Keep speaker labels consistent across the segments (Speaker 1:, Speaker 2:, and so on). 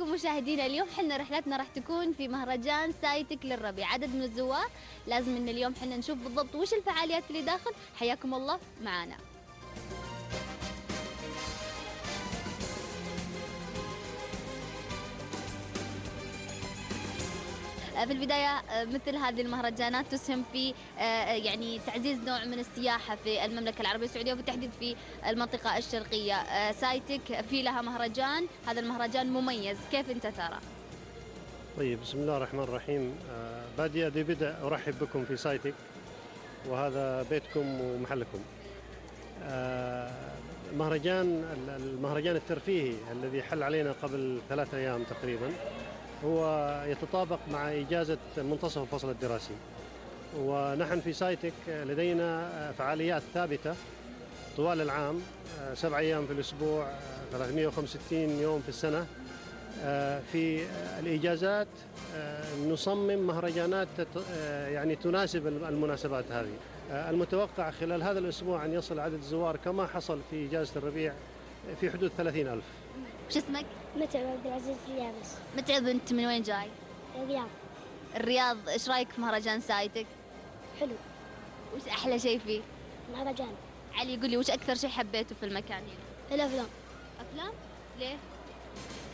Speaker 1: لكم مشاهدينا، اليوم حنا رحلتنا راح تكون في مهرجان سايتك للربيع. عدد من الزوار لازم ان اليوم حنا نشوف بالضبط وش الفعاليات اللي داخل. حياكم الله معنا. في البداية مثل هذه المهرجانات تسهم في يعني تعزيز نوع من السياحة في المملكة العربية السعودية وبالتحديد في المنطقة الشرقية. سايتك في لها مهرجان، هذا المهرجان مميز، كيف أنت ترى؟
Speaker 2: طيب، بسم الله الرحمن الرحيم. بادئ ذي بدء أرحب بكم في سايتك، وهذا بيتكم ومحلكم. المهرجان الترفيهي الذي حل علينا قبل 3 أيام تقريبا هو يتطابق مع إجازة منتصف الفصل الدراسي، ونحن في سايتك لدينا فعاليات ثابتة طوال العام، 7 أيام في الأسبوع، 365 يوم في السنة. في الإجازات نصمم مهرجانات يعني تناسب المناسبات هذه. المتوقع خلال هذا الأسبوع أن يصل عدد الزوار كما حصل في إجازة الربيع في حدود 30,000.
Speaker 1: وش اسمك؟
Speaker 3: متعب عبد العزيز اليابس.
Speaker 1: متعب، أنت من وين جاي؟
Speaker 3: الرياض.
Speaker 1: الرياض، إيش رأيك في مهرجان سايتك؟
Speaker 3: حلو.
Speaker 1: وش أحلى شيء فيه؟
Speaker 3: مهرجان.
Speaker 1: علي يقول لي وش أكثر شيء حبيته في المكان هنا؟
Speaker 3: الأفلام.
Speaker 1: أفلام؟ ليه؟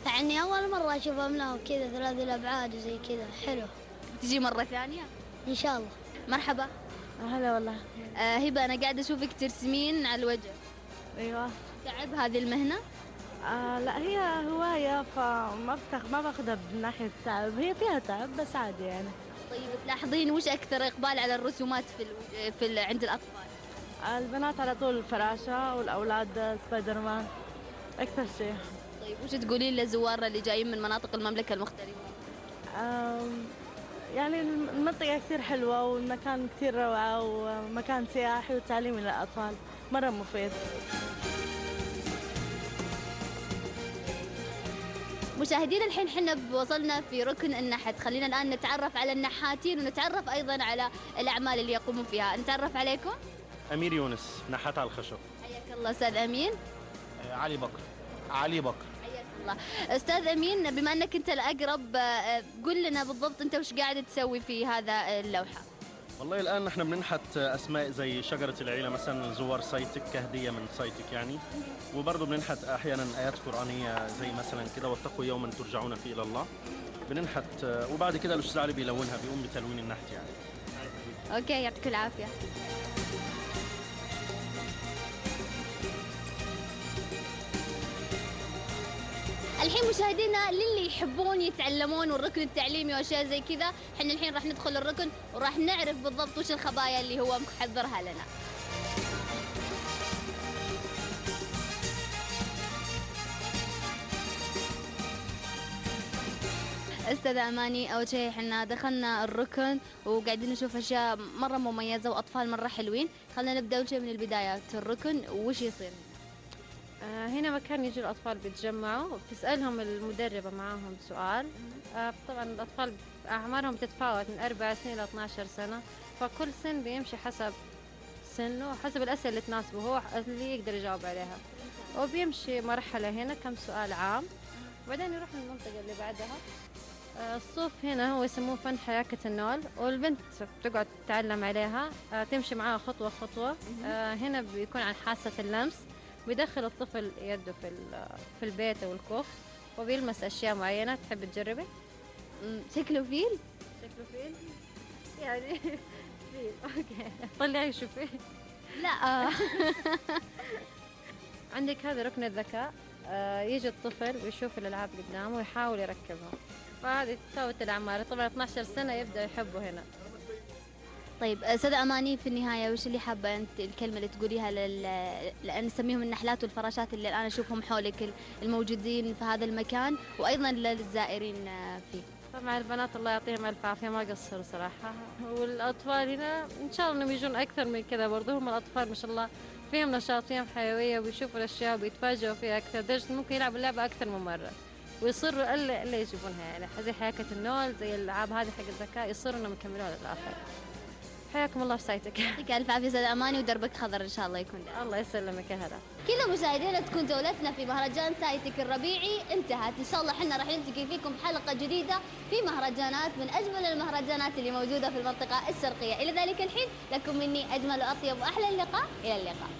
Speaker 3: يعني أول مرة أشوف أفلام كذا 3 الأبعاد وزي كذا، حلو.
Speaker 1: تجي مرة ثانية؟
Speaker 3: إن شاء الله.
Speaker 1: مرحبا.
Speaker 4: هلا والله.
Speaker 1: هبة، أنا قاعدة أشوفك ترسمين على الوجه.
Speaker 4: ايوه.
Speaker 1: تعب هذه المهنة؟
Speaker 4: لا، هي هواية ما باخذها بناحية تعب، هي فيها تعب بس عادي يعني.
Speaker 1: طيب، تلاحظين وش أكثر إقبال على الرسومات عند الأطفال؟
Speaker 4: البنات على طول الفراشة والأولاد سبايدر مان أكثر شيء.
Speaker 1: طيب، وش تقولين لزوارنا اللي جايين من مناطق المملكة المختلفة؟
Speaker 4: يعني المنطقة كثير حلوة والمكان كثير روعة ومكان سياحي وتعليمي للأطفال، مرة مفيد.
Speaker 1: مشاهدينا، الحين حنا وصلنا في ركن النحت. خلينا الآن نتعرف على النحاتين ونتعرف أيضا على الأعمال اللي يقومون فيها. نتعرف عليكم.
Speaker 5: أمير يونس، نحات على الخشب.
Speaker 1: حياك الله أستاذ أمين.
Speaker 5: علي بكر. علي بكر.
Speaker 1: حياك الله أستاذ أمين. بما أنك أنت الأقرب، قل لنا بالضبط أنت وش قاعد تسوي في هذا اللوحة؟
Speaker 5: والله الآن نحن بننحت أسماء زي شجرة العيلة مثلا زوار سايتك كهدية من سايتك يعني، وبرضه بننحت أحيانا آيات قرآنية زي مثلا كده واتقوا يوما ترجعون فيه إلى الله. بننحت وبعد كده الأستاذ علي بيلونها، بيقوم بتلوين النحت يعني.
Speaker 1: أوكي، يعطيك العافية. الحين مشاهدينا للي يحبون يتعلمون والركن التعليمي واشياء زي كذا، احنا الحين راح ندخل الركن وراح نعرف بالضبط وش الخبايا اللي هو محضرها لنا. استاذ اماني، اول شيء احنا دخلنا الركن وقاعدين نشوف اشياء مره مميزه واطفال مره حلوين. خلينا نبدا اول شيء من البدايات. الركن وش يصير؟
Speaker 4: هنا مكان يجي الأطفال بيتجمعوا وبتسألهم المدربة معاهم سؤال. طبعا الأطفال أعمارهم تتفاوت من 4 سنين إلى 12 سنة، فكل سن بيمشي حسب سنه وحسب الأسئلة اللي تناسبه هو اللي يقدر يجاوب عليها، وبيمشي مرحلة هنا كم سؤال عام وبعدين يروح للمنطقة اللي بعدها. الصوف هنا هو يسموه فن حياكة النول، والبنت بتقعد تتعلم عليها، تمشي معاها خطوة خطوة. هنا بيكون عن حاسة اللمس، بيدخل الطفل يده في البيت أو الكوخ وبيلمس أشياء معينة. تحب تجربي؟
Speaker 1: شكله فيل؟
Speaker 4: شكله فيل؟ يعني فيل. أوكي، طلعي شوفي.
Speaker 1: لا.
Speaker 4: عندك هذا ركن الذكاء. يجي الطفل ويشوف الألعاب قدامه ويحاول يركبها، فهذه تفاوت الأعمار. طبعا 12 سنة يبدأ يحبه هنا.
Speaker 1: طيب أستاذ أماني، في النهاية وش اللي حابة أنت الكلمة اللي تقوليها لأن نسميهم النحلات والفراشات اللي الآن أشوفهم حولك الموجودين في هذا المكان وأيضا للزائرين فيه؟
Speaker 4: طبعا البنات الله يعطيهم ألف عافية ما قصروا صراحة، والأطفال هنا إن شاء الله إنهم يجون أكثر من كذا. برضه هم الأطفال ما شاء الله فيهم نشاط، فيهم حيوية، ويشوفوا الأشياء وبيتفاجئوا فيها أكثر، لدرجة ممكن يلعبوا اللعبة أكثر من مرة ويصروا إلا يجيبونها. يعني زي حياكة النول، زي الألعاب هذه حق الذكاء، يصروا إنهم يكملوها للآخر. حياكم الله في سايتك.
Speaker 1: يعطيك الف عافيه استاذ اماني، ودربك خضر ان شاء الله يكون ده.
Speaker 4: الله يسلمك يا هلا.
Speaker 1: كذا مشاهدينا تكون جولتنا في مهرجان سايتك الربيعي انتهت، ان شاء الله احنا راح نلتقي فيكم حلقه جديده في مهرجانات من اجمل المهرجانات اللي موجوده في المنطقه الشرقيه. الى ذلك الحين لكم مني اجمل واطيب واحلى اللقاء، الى اللقاء.